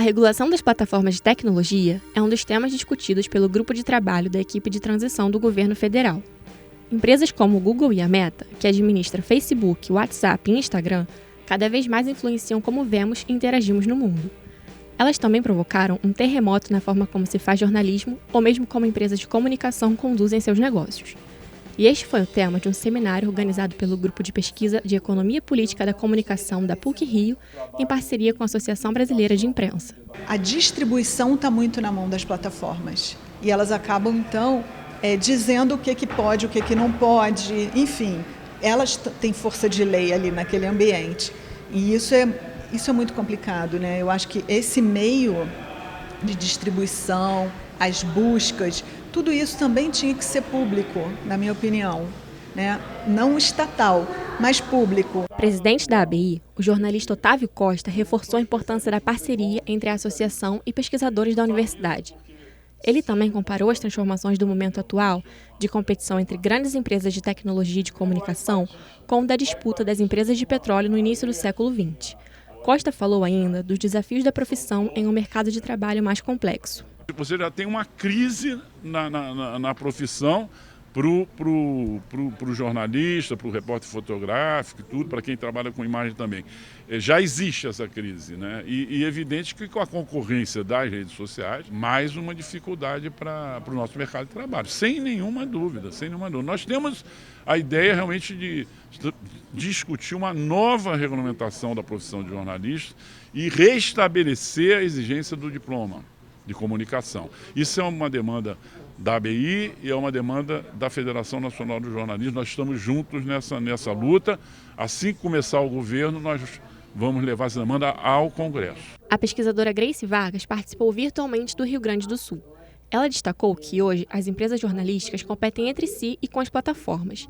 regulação das plataformas de tecnologia é um dos temas discutidos pelo grupo de trabalho da equipe de transição do governo federal. Empresas como o Google e a Meta, que administra Facebook, WhatsApp e Instagram, cada vez mais influenciam como vemos e interagimos no mundo. Elas também provocaram um terremoto na forma como se faz jornalismo ou mesmo como empresas de comunicação conduzem seus negócios. E este foi o tema de um seminário organizado pelo Grupo de Pesquisa de Economia Política da Comunicação da PUC-Rio, em parceria com a Associação Brasileira de Imprensa. A distribuição está muito na mão das plataformas e elas acabam, então, dizendo o que pode, o que não pode, enfim, elas têm força de lei ali naquele ambiente. E isso é muito complicado, né? Eu acho que esse meio de distribuição, as buscas, tudo isso também tinha que ser público, na minha opinião, né? Não estatal, mas público. Presidente da ABI, o jornalista Otávio Costa reforçou a importância da parceria entre a associação e pesquisadores da universidade. Ele também comparou as transformações do momento atual, de competição entre grandes empresas de tecnologia e de comunicação, com o da disputa das empresas de petróleo no início do século XX. Costa falou ainda dos desafios da profissão em um mercado de trabalho mais complexo. Você já tem uma crise na profissão para o jornalista, para o repórter fotográfico, tudo, para quem trabalha com imagem também. Já existe essa crise, né? E é evidente que com a concorrência das redes sociais, mais uma dificuldade para o nosso mercado de trabalho, sem nenhuma dúvida, sem nenhuma dúvida. Nós temos a ideia realmente de discutir uma nova regulamentação da profissão de jornalista e restabelecer a exigência do diploma de comunicação. Isso é uma demanda da ABI e é uma demanda da Federação Nacional do Jornalismo. Nós estamos juntos nessa luta. Assim que começar o governo, nós vamos levar essa demanda ao Congresso. A pesquisadora Grace Vargas participou virtualmente do Rio Grande do Sul. Ela destacou que hoje as empresas jornalísticas competem entre si e com as plataformas.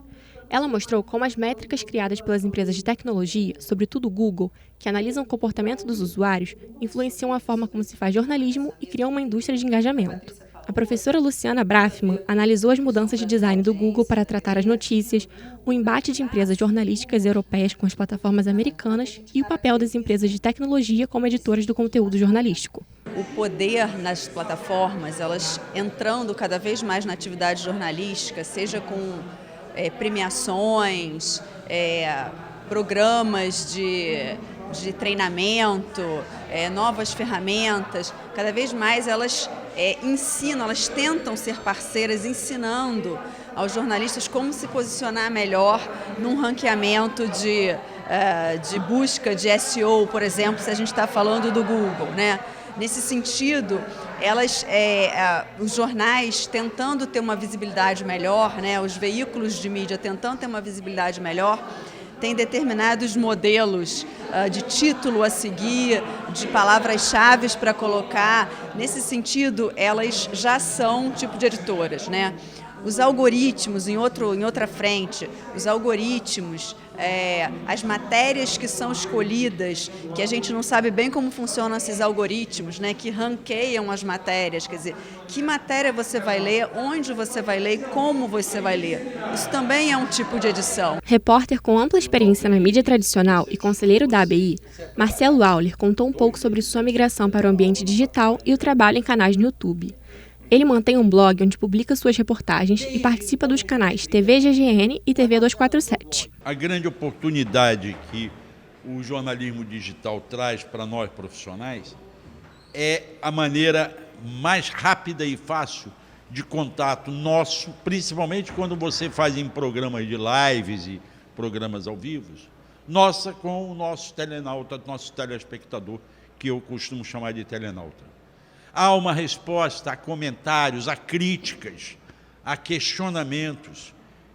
Ela mostrou como as métricas criadas pelas empresas de tecnologia, sobretudo o Google, que analisam o comportamento dos usuários, influenciam a forma como se faz jornalismo e criam uma indústria de engajamento. A professora Luciana Braffman analisou as mudanças de design do Google para tratar as notícias, o embate de empresas jornalísticas europeias com as plataformas americanas e o papel das empresas de tecnologia como editoras do conteúdo jornalístico. O poder nas plataformas, elas entrando cada vez mais na atividade jornalística, seja com premiações, programas de treinamento, novas ferramentas, cada vez mais elas ensinam, elas tentam ser parceiras ensinando aos jornalistas como se posicionar melhor num ranqueamento de busca de SEO, por exemplo, se a gente está falando do Google, né? Nesse sentido, os jornais tentando ter uma visibilidade melhor, né, os veículos de mídia tentando ter uma visibilidade melhor, têm determinados modelos de título a seguir, de palavras-chave para colocar. Nesse sentido, elas já são um tipo de editoras, né? Os algoritmos, em outra frente, os algoritmos, as matérias que são escolhidas, que a gente não sabe bem como funcionam esses algoritmos, né, que ranqueiam as matérias, quer dizer, que matéria você vai ler, onde você vai ler e como você vai ler. Isso também é um tipo de edição. Repórter com ampla experiência na mídia tradicional e conselheiro da ABI, Marcelo Auler contou um pouco sobre sua migração para o ambiente digital e o trabalho em canais no YouTube. Ele mantém um blog onde publica suas reportagens e participa dos canais TV GGN e TV 247. A grande oportunidade que o jornalismo digital traz para nós profissionais é a maneira mais rápida e fácil de contato nosso, principalmente quando você faz em programas de lives e programas ao vivo, nossa com o nosso telenauta, nosso telespectador, que eu costumo chamar de telenauta. Há uma resposta a comentários, a críticas, a questionamentos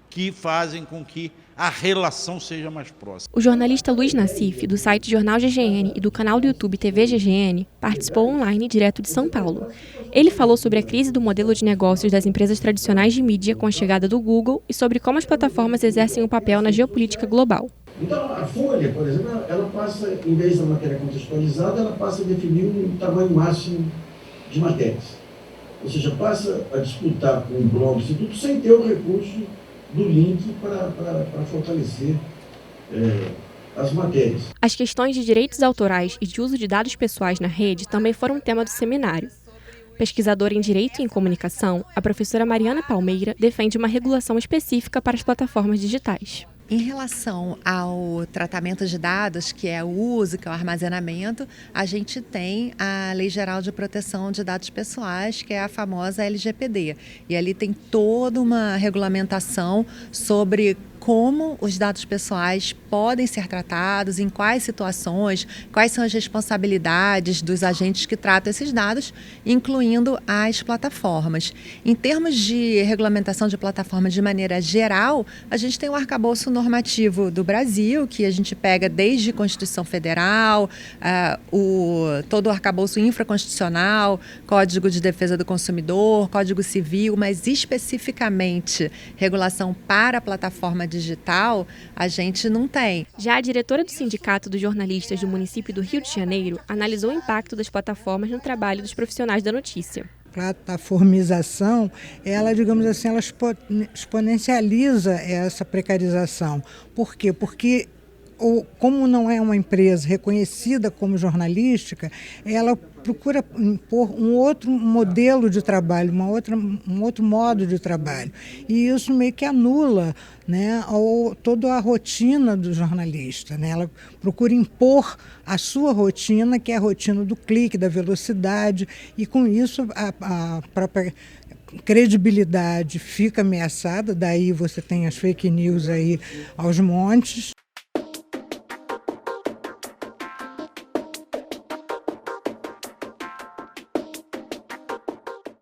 que fazem com que a relação seja mais próxima. O jornalista Luiz Nassif, do site Jornal GGN e do canal do YouTube TV GGN, participou online direto de São Paulo. Ele falou sobre a crise do modelo de negócios das empresas tradicionais de mídia com a chegada do Google e sobre como as plataformas exercem um papel na geopolítica global. Então, a Folha, por exemplo, ela passa, em vez da matéria contextualizada, ela passa a definir um tamanho máximo de matérias. Ou seja, passa a disputar com o blog, isso tudo, sem ter o recurso do link para fortalecer as matérias. As questões de direitos autorais e de uso de dados pessoais na rede também foram tema do seminário. Pesquisadora em Direito e em Comunicação, a professora Mariana Palmeira defende uma regulação específica para as plataformas digitais. Em relação ao tratamento de dados, que é o uso, que é o armazenamento, a gente tem a Lei Geral de Proteção de Dados Pessoais, que é a famosa LGPD. E ali tem toda uma regulamentação sobre como os dados pessoais podem ser tratados, em quais situações, quais são as responsabilidades dos agentes que tratam esses dados, incluindo as plataformas. Em termos de regulamentação de plataformas de maneira geral, a gente tem o arcabouço normativo do Brasil, que a gente pega desde Constituição Federal, todo o arcabouço infraconstitucional, Código de Defesa do Consumidor, Código Civil, mas especificamente regulação para a plataforma digital, a gente não tem. Já a diretora do Sindicato dos Jornalistas do município do Rio de Janeiro analisou o impacto das plataformas no trabalho dos profissionais da notícia. Plataformização, ela, digamos assim, ela exponencializa essa precarização. Por quê? Porque como não é uma empresa reconhecida como jornalística, ela procura impor um outro modelo de trabalho, um outro modo de trabalho. E isso meio que anula, né, toda a rotina do jornalista, né? Ela procura impor a sua rotina, que é a rotina do clique, da velocidade, e com isso a própria credibilidade fica ameaçada, daí você tem as fake news aí aos montes.